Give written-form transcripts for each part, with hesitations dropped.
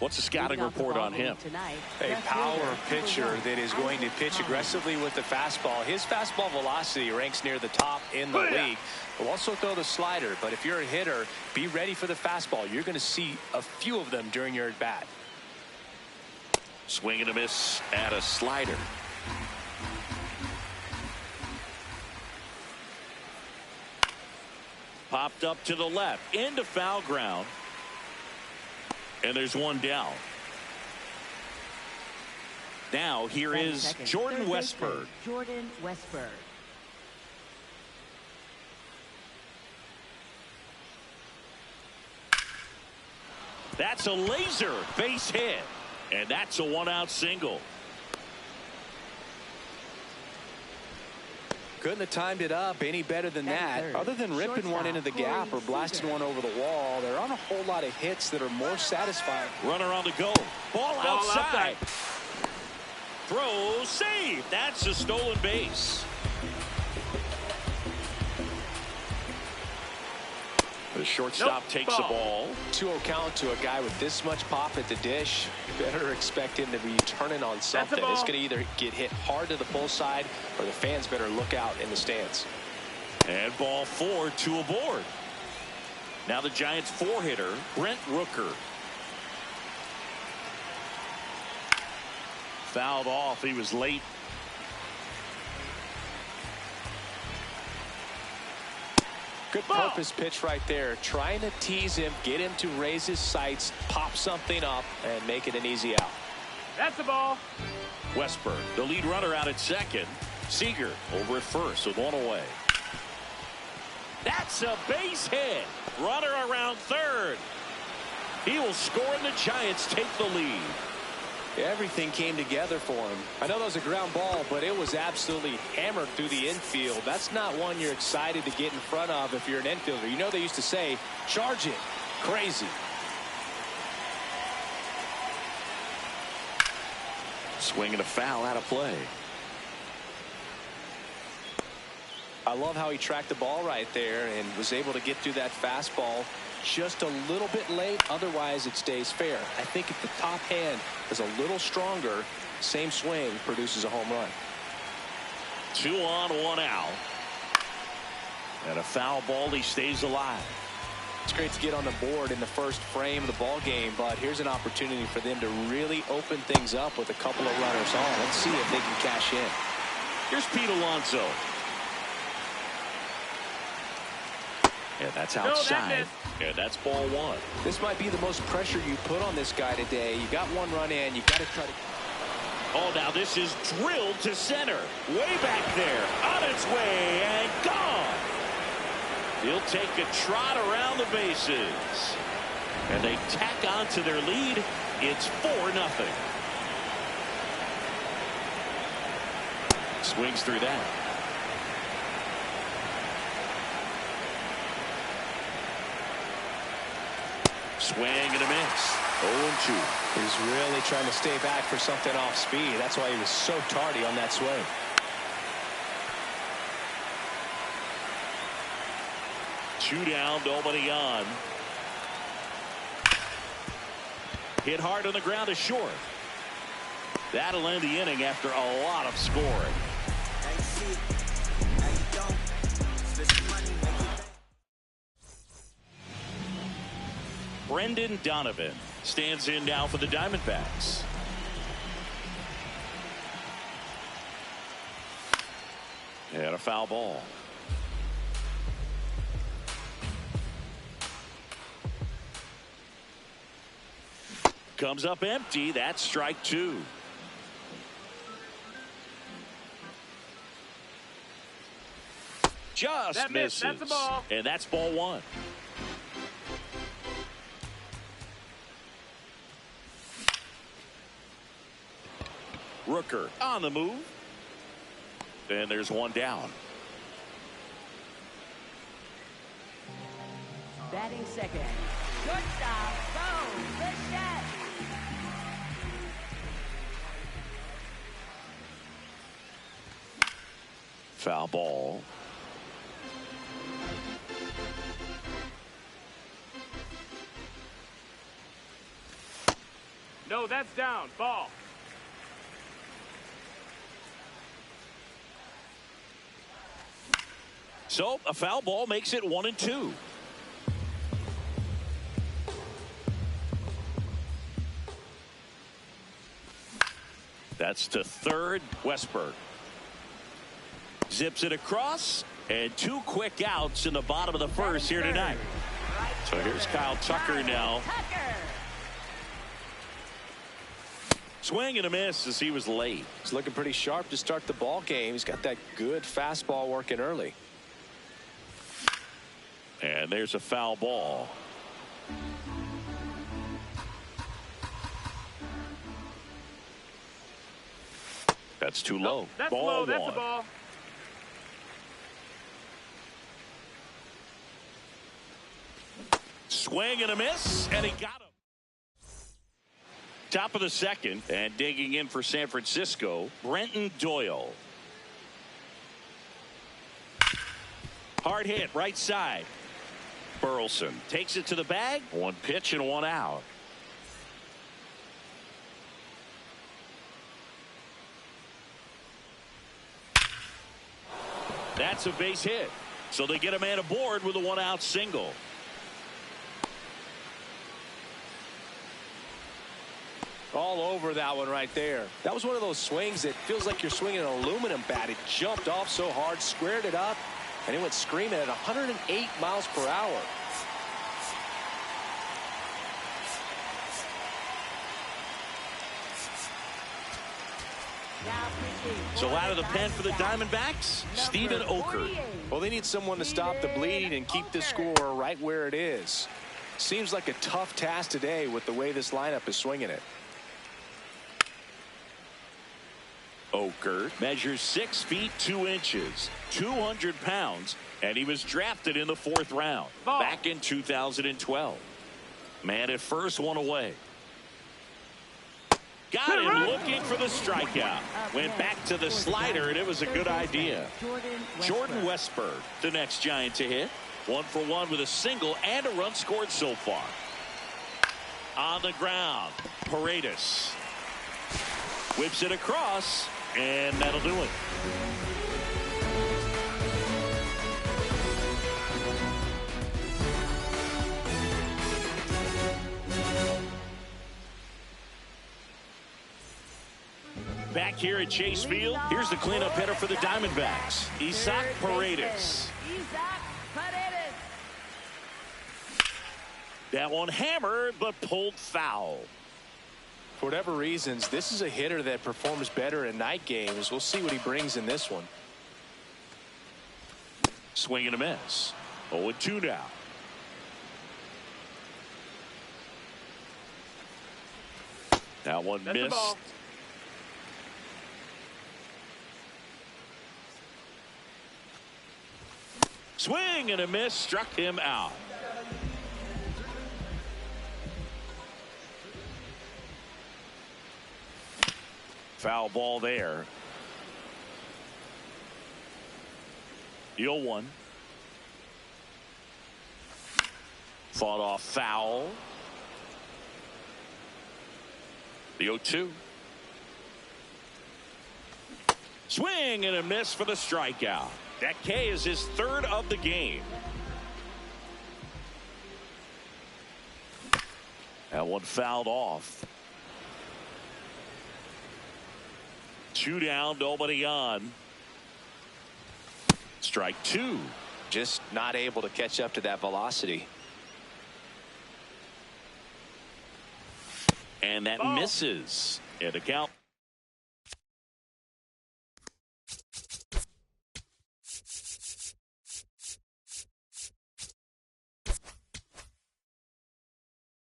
What's the scouting report on him? A power pitcher that is going to pitch aggressively with the fastball. His fastball velocity ranks near the top in the league. Will also throw the slider, but if you're a hitter, be ready for the fastball. You're going to see a few of them during your at bat. Swing and a miss at a slider. Popped up to the left into foul ground. And there's one down. Now here is Jordan Westburg. Jordan Westburg. That's a laser base hit. And that's a one-out single. Couldn't have timed it up any better than that. Other than ripping one into the gap or blasting one over the wall, there aren't a whole lot of hits that are more satisfying. Runner on the go. Ball outside. Throw, save. That's a stolen base. The shortstop takes the ball. 2-0 count to a guy with this much pop at the dish. You better expect him to be turning on something. It's going to either get hit hard to the pull side or the fans better look out in the stands. And ball 4, 2 aboard. Now the Giants 4-hitter, Brent Rooker. Fouled off. He was late. Good purpose pitch right there. Trying to tease him, get him to raise his sights, pop something up, and make it an easy out. That's the ball. Westburg, the lead runner out at second. Seager over at first with one away. That's a base hit. Runner around third. He will score and the Giants take the lead. Everything came together for him. I know that was a ground ball, but it was absolutely hammered through the infield. That's not one you're excited to get in front of if you're an infielder. You know they used to say, charge it. Crazy. Swing and a foul out of play. I love how he tracked the ball right there and was able to get through that fastball just a little bit late. Otherwise it stays fair. I think if the top hand is a little stronger, same swing produces a home run. 2 on, 1 out. And a foul ball. He stays alive. It's great to get on the board in the first frame of the ball game, but here's an opportunity for them to really open things up with a couple of runners on. Let's see if they can cash in. Here's Pete Alonso. And that's outside. And that's ball 1. This might be the most pressure you put on this guy today. You got one run in. You got to try to. Oh, now this is drilled to center. Way back there. On its way and gone. He'll take a trot around the bases. And they tack on to their lead. It's 4-0. Swings through that. Swing and a miss. 0-2. He's really trying to stay back for something off speed. That's why he was so tardy on that swing. Two down, nobody on. Hit hard on the ground to short. That'll end the inning after a lot of scoring. Brendan Donovan stands in now for the Diamondbacks. And a foul ball. Comes up empty. That's strike 2. Just misses. That's the ball. And that's ball 1. Rooker on the move. And there's one down. Batting second. Shortstop, go, Bichette. Foul ball. No, that's down. Ball. So a foul ball makes it 1-2. That's to third. Westberg zips it across, and 2 quick outs in the bottom of the first here tonight. So here's Kyle Tucker now. Swing and a miss as he was late. He's looking pretty sharp to start the ball game. He's got that good fastball working early. And there's a foul ball. That's too low. That's ball low. That's 1. a ball. Swing and a miss, and he got him. Top of the second, and digging in for San Francisco, Brenton Doyle. Hard hit, right side. Burleson takes it to the bag. 1 pitch and 1 out. That's a base hit. So they get a man aboard with a 1-out single. All over that one right there. That was one of those swings that feels like you're swinging an aluminum bat. It jumped off so hard, squared it up, and it went screaming at 108 miles per hour. So out of the pen for the Diamondbacks, Stephen Oker. Well, they need someone to stop the bleeding and keep the score right where it is. Seems like a tough task today with the way this lineup is swinging it. Oker measures 6 feet 2 inches, 200 pounds, and he was drafted in the 4th round back in 2012. Man at first, 1 away. Got him looking for the strikeout. Went back to the slider, and it was a good idea. Jordan Westberg, the next Giant to hit. 1 for 1 with a single and a run scored so far. On the ground, Paredes whips it across, and that'll do it. Back here at Chase Field, here's the cleanup hitter for the Diamondbacks, Isaac Paredes. That one hammered, but pulled foul. For whatever reasons, this is a hitter that performs better in night games. We'll see what he brings in this one. Swing and a miss. 0-2 now. That one That's missed. Swing and a miss, struck him out. Foul ball there. 0-1. Fought off foul. The 0-2. Swing and a miss for the strikeout. That K is his 3rd of the game. That one fouled off. 2 down, nobody on. Strike 2. Just not able to catch up to that velocity. And that misses. And the count.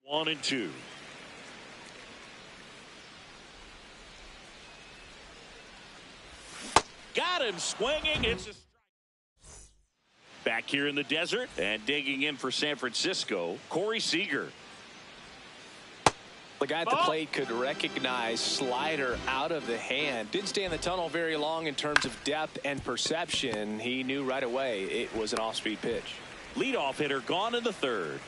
One and 2. Got him swinging. It's a strike. Back here in the desert and digging in for San Francisco, Corey Seager. The guy at the plate could recognize slider out of the hand. Didn't stay in the tunnel very long in terms of depth and perception. He knew right away it was an off-speed pitch. Leadoff hitter gone in the 3rd.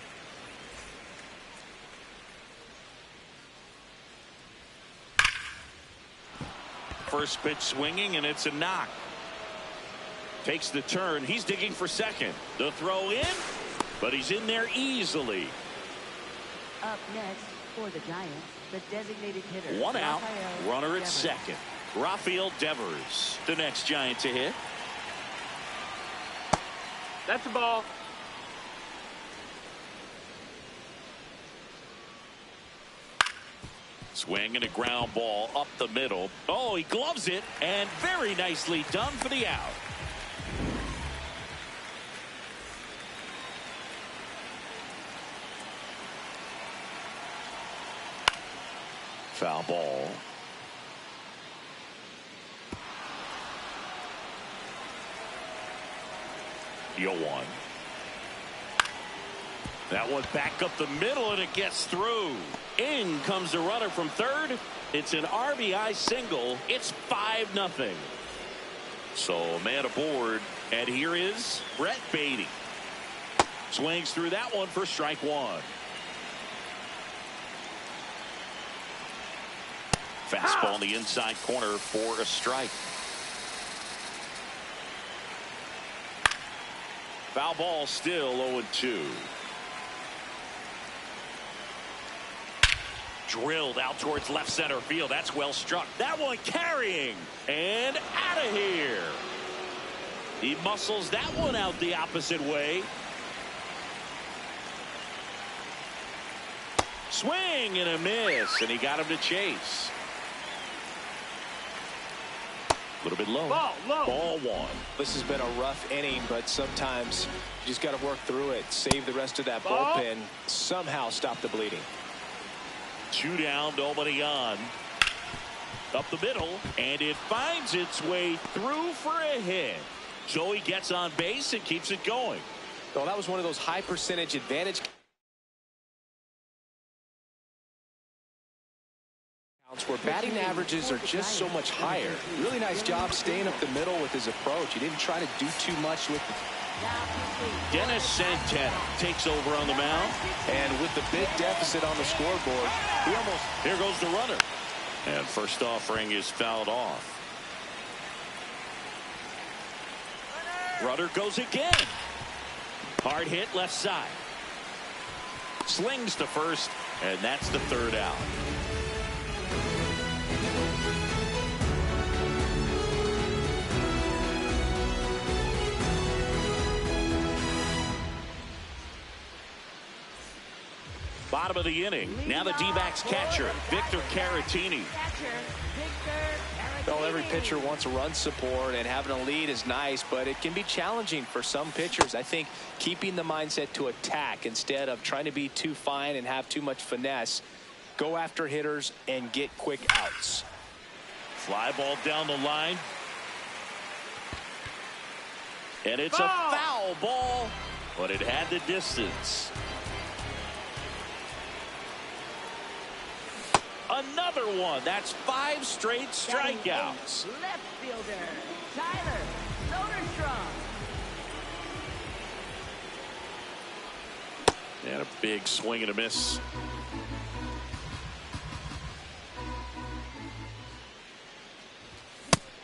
first pitch swinging, and it's a knock. Takes the turn. He's digging for second. The throw in, but he's in there easily. Up next for the Giants, the designated hitter. One out. Rafael Runner at Devers. second. Rafael Devers, the next Giant to hit. That's a ball. Swing and a ground ball up the middle. Oh, he gloves it, and very nicely done for the out. Foul ball. Yo one. That one back up the middle, and it gets through. In comes the runner from third. It's an RBI single. It's 5-0. So a man aboard, and here is Brett Beatty. Swings through that one for strike one. Fastball in the inside corner for a strike. Foul ball, still 0-2. Drilled out towards left center field. That's well struck. That one carrying and out of here. He muscles that one out the opposite way. Swing and a miss, and he got him to chase. A little bit low. Ball one. This has been a rough inning, but sometimes you just got to work through it, save the rest of that bullpen, somehow stop the bleeding. 2 down, nobody on. Up the middle, and it finds its way through for a hit. So he gets on base and keeps it going. Well, that was one of those high percentage advantage counts where batting averages are just so much higher. Really nice job staying up the middle with his approach. He didn't try to do too much with the Dennis Santana takes over on the mound. and with the big deficit on the scoreboard, he almost. Here goes the runner. And first offering is fouled off. Runner goes again. Hard hit left side. Slings to first, and that's the third out. Bottom of the inning. Now the D-backs catcher, Victor Caratini. Well, every pitcher wants a run support, and having a lead is nice, but it can be challenging for some pitchers. I think keeping the mindset to attack instead of trying to be too fine and have too much finesse. Go after hitters and get quick outs. Fly ball down the line. And it's a foul ball, but it had the distance. Another one. That's 5 straight strikeouts. Left fielder, Tyler Soderstrom. And a big swing and a miss.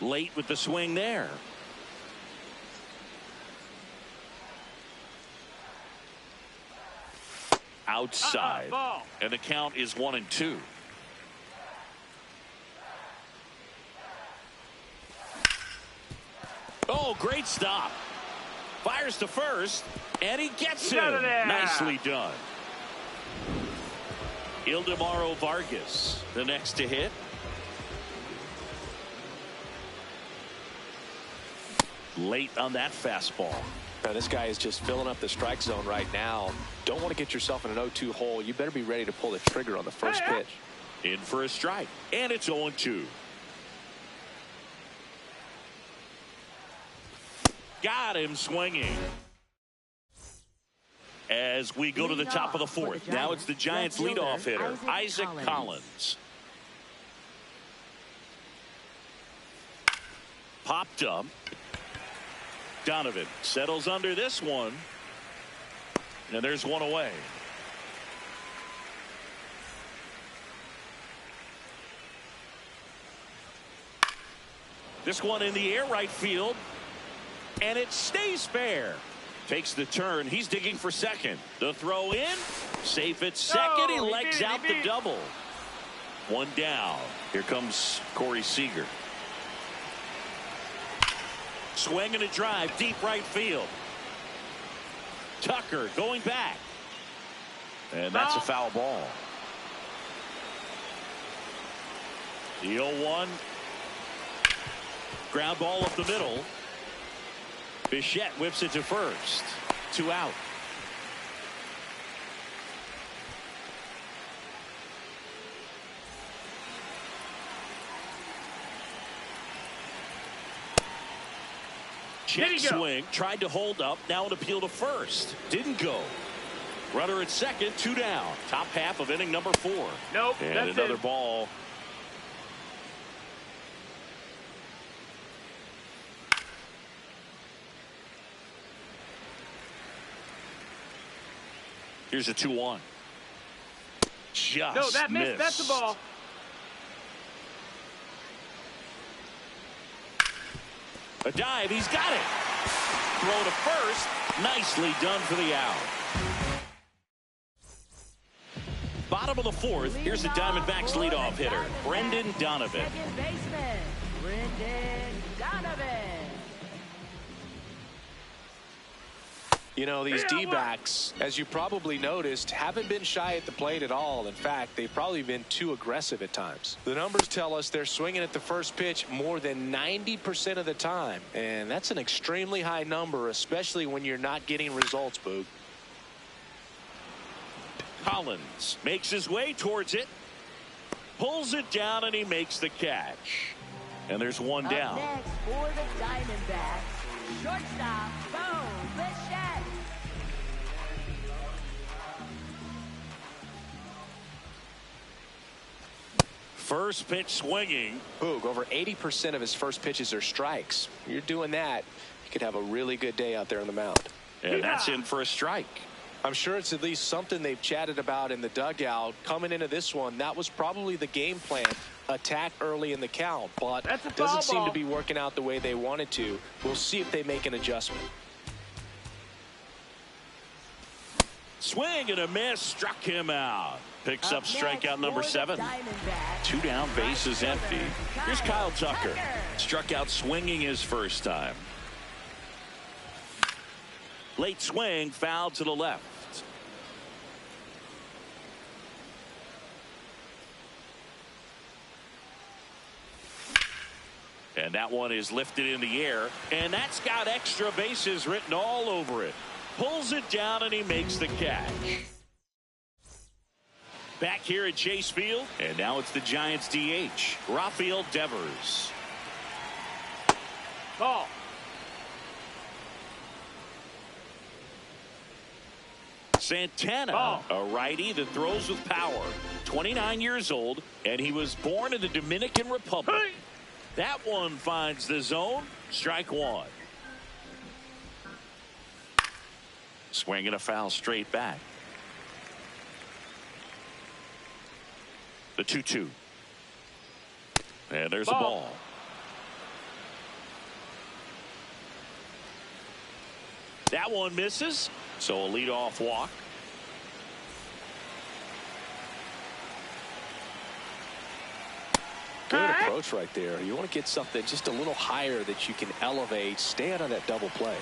Late with the swing there. Outside. And the count is 1-2. Oh, great stop. Fires to first, and he gets him. Nicely done. Ildemaro Vargas, the next to hit. Late on that fastball. Now, this guy is just filling up the strike zone right now. Don't want to get yourself in an 0-2 hole. You better be ready to pull the trigger on the first pitch. In for a strike, and it's 0-2. Got him swinging. As we go to the top of the fourth. Now it's the Giants leadoff hitter, Isaac Collins. Popped up. Donovan settles under this one. And there's one away. This one in the air right field. And it stays fair. Takes the turn. He's digging for second. The throw in. Safe at second. He legs out the double. One down. Here comes Corey Seager. Swing and a drive. Deep right field. Tucker going back. And that's a foul ball. The 0-1. Ground ball up the middle. Bichette whips it to first. 2 out. Check swing. Tried to hold up. Now an appeal to first. Didn't go. Runner at second. 2 down. Top half of inning number 4. Nope. And another ball. Here's a 2-1. Just no, that missed. That's the ball. A dive. He's got it. Throw to first. Nicely done for the out. Bottom of the 4th. Here's the Diamondbacks leadoff hitter, Brendan Donovan. Second baseman, Brendan Donovan. You know, these D-backs, as you probably noticed, haven't been shy at the plate at all. In fact, they've probably been too aggressive at times. The numbers tell us they're swinging at the first pitch more than 90% of the time. And that's an extremely high number, especially when you're not getting results, Boog. Collins makes his way towards it. Pulls it down, and he makes the catch. And there's one down. Up next for the Diamondbacks, shortstop, Bo Bichette. First pitch swinging. Boog, over 80% of his first pitches are strikes. You're doing that, you could have a really good day out there on the mound. And that's in for a strike. I'm sure it's at least something they've chatted about in the dugout. Coming into this one, that was probably the game plan. Attack early in the count, but it doesn't seem to be working out the way they wanted to. We'll see if they make an adjustment. Swing and a miss. Struck him out. Picks up strikeout number 7. 2 down, base is empty. Here's Kyle Tucker. Struck out swinging his first time. Late swing, foul to the left. And that one is lifted in the air. And that's got extra bases written all over it. Pulls it down, and he makes the catch. Back here at Chase Field. And now it's the Giants DH, Rafael Devers. Ball. Santana, a righty that throws with power. 29 years old, and he was born in the Dominican Republic. Hey. That one finds the zone. Strike 1. Swing and a foul straight back. The 2-2. And there's a ball. That one misses. So a leadoff walk. Good approach right there. You want to get something just a little higher that you can elevate. Stay out of that double play.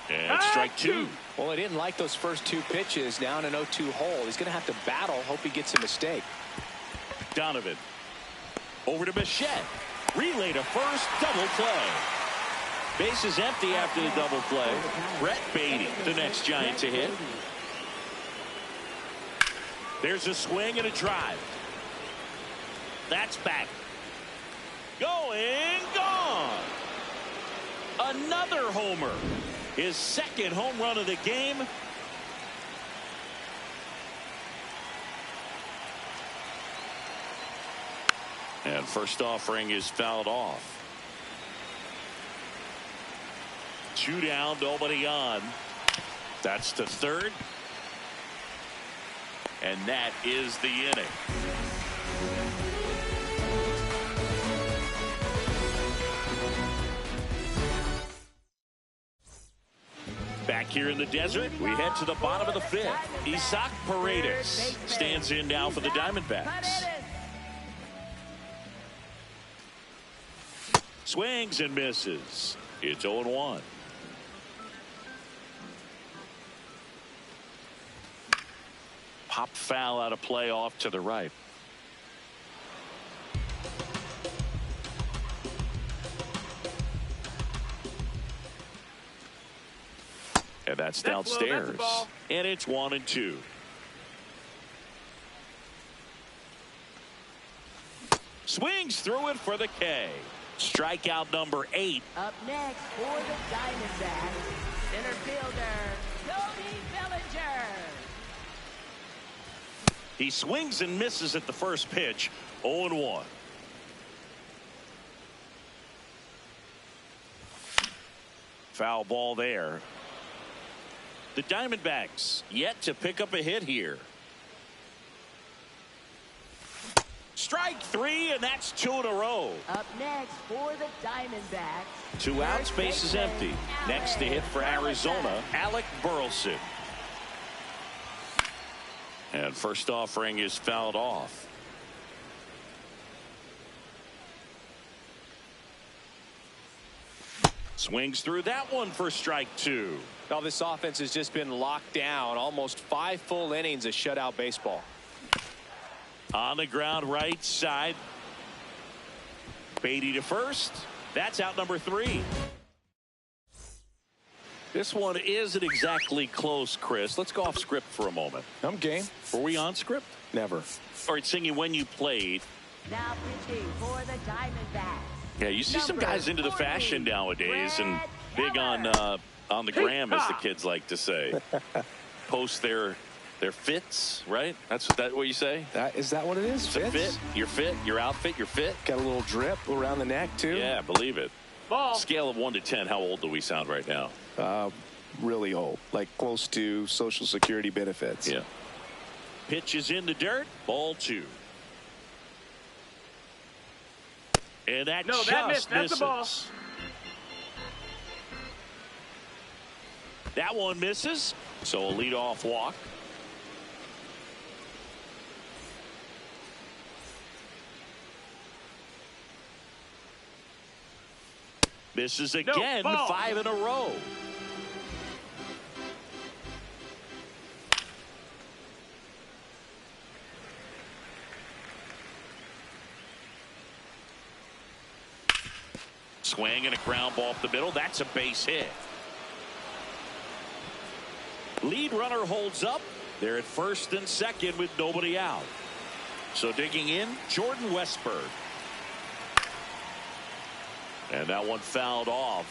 And strike 2. Well, he didn't like those first 2 pitches. Now in an 0-2 hole. He's going to have to battle. Hope he gets a mistake. Donovan. Over to Bichette. Relay to first. Double play. Base is empty after the double play. Brett Beatty, the next Giant to hit. There's a swing and a drive. That's back. Going, gone. Another homer. His second home run of the game. And first offering is fouled off. 2 down, nobody on. That's to third. And that is the inning. Back here in the desert, we head to the bottom of the fifth. Isaac Paredes stands in now for the Diamondbacks. Swings and misses. It's 0-1. Pop foul out of play off to the right. And that's downstairs. And it's 1-2. Swings through it for the K. Strikeout number 8. Up next for the Diamondbacks, center fielder, Cody Bellinger. He swings and misses at the first pitch. 0-1. Foul ball there. The Diamondbacks yet to pick up a hit here. Strike 3, and that's 2 in a row. Up next for the Diamondbacks. 2 outs, base is empty. Next to hit for Arizona, Alec Burleson. And first offering is fouled off. Swings through that one for strike 2. Now this offense has just been locked down. Almost 5 full innings of shutout baseball. On the ground right side. Beatty to first. That's out number 3. This one isn't exactly close, Chris. Let's go off script for a moment. I'm game. Were we on script? Never. All right, singing when you played. Now pitching for the Diamondbacks. Yeah, you see some guys into the fashion nowadays and big on the gram, as the kids like to say. Post their fits, right? That's what you say? Is that what it is? It's fit, your fit, your outfit, your fit. Got a little drip around the neck too. Yeah, believe it. Ball. Scale of 1 to 10, how old do we sound right now? Really old, like close to Social Security benefits. Yeah. Pitch is in the dirt. Ball 2. And that just misses. That's a ball. That one misses. So a leadoff walk. Misses again. 5 in a row. Swing and a ground ball up the middle. That's a base hit. Lead runner holds up. They're at first and second with nobody out. So digging in, Jordan Westburg. And that one fouled off.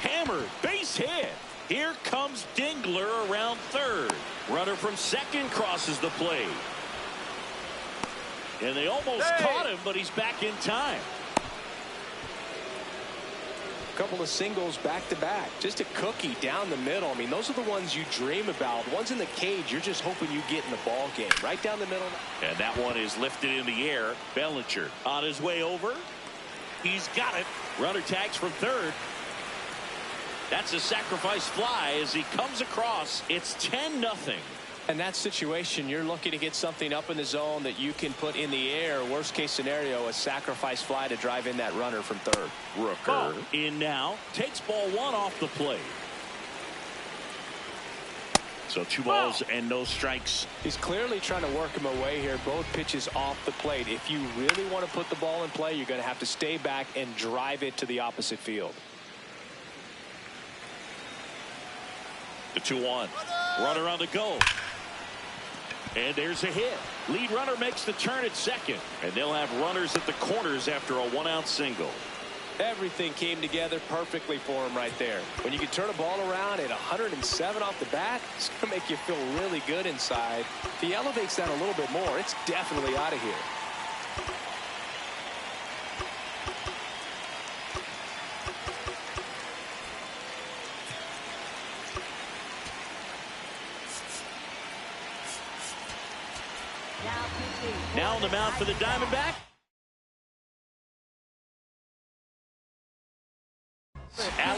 Hammered, base hit. Here comes Dingler around third. Runner from second crosses the plate. And they almost caught him, but he's back in time. Couple of singles back to back. Just a cookie down the middle. I mean, those are the ones you dream about. Ones in the cage, you're just hoping you get in the ball game. Right down the middle. And that one is lifted in the air. Bellinger on his way over. He's got it. Runner tags from third. That's a sacrifice fly as he comes across. It's 10-0. In that situation, you're looking to get something up in the zone that you can put in the air. Worst case scenario, a sacrifice fly to drive in that runner from third. Rooker in now. Takes ball 1 off the plate. So 2 balls and no strikes. He's clearly trying to work him away here. Both pitches off the plate. If you really want to put the ball in play, you're going to have to stay back and drive it to the opposite field. The 2-1. Runner on the go. And there's a hit. Lead runner makes the turn at second. And they'll have runners at the corners after a 1-out single. Everything came together perfectly for him right there. When you can turn a ball around at 107 off the bat, it's going to make you feel really good inside. If he elevates that a little bit more, it's definitely out of here. Now on the mound for the Diamondbacks. Alex